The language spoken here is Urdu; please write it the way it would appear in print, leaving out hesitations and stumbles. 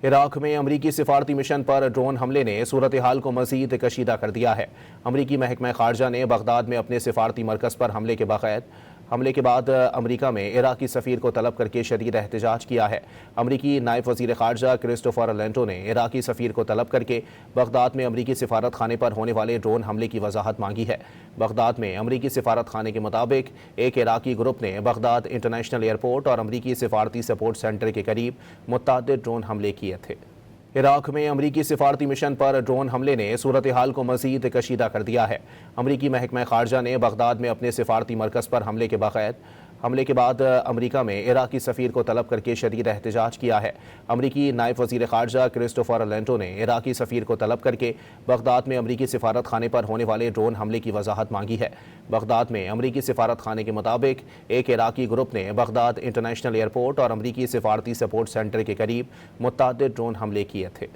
عراق میں امریکی سفارتی مشن پر ڈرون حملے نے صورتحال کو مزید کشیدہ کر دیا ہے۔ امریکی محکمہ خارجہ نے بغداد میں اپنے سفارتی مرکز پر حملے کے بعد امریکہ میں عراقی سفیر کو طلب کر کے شدید احتجاج کیا ہے۔ امریکی نائب وزیر خارجہ کرسٹوفر لینٹو نے عراقی سفیر کو طلب کر کے بغداد میں امریکی سفارت خانے پر ہونے والے ڈرون حملے کی وضاحت مانگی ہے۔ بغداد میں امریکی سفارت خانے کے مطابق ایک عراقی گروپ نے بغداد انٹرنیشنل ایئرپورٹ اور امریکی سفارتی سپورٹ سینٹر کے قریب متعدد ڈرون حملے کیے تھے۔ عراق میں امریکی سفارتی مشن پر ڈرون حملے نے صورتحال کو مزید کشیدہ کر دیا ہے۔ امریکی محکمہ خارجہ نے بغداد میں اپنے سفارتی مرکز پر حملے کے بعد امریکہ میں عراقی سفیر کو طلب کر کے شدید احتجاج کیا ہے۔ امریکی نائب وزیر خارجہ کرسٹوفر لینٹو نے عراقی سفیر کو طلب کر کے بغداد میں امریکی سفارت خانے پر ہونے والے ڈرون حملے کی وضاحت مانگی ہے۔ بغداد میں امریکی سفارت خانے کے مطابق ایک عراقی گروپ نے بغداد انٹرنیشنل ایئرپورٹ اور امریکی سفارتی سپورٹ سینٹر کے قریب متعدد ڈرون حملے کیے تھے۔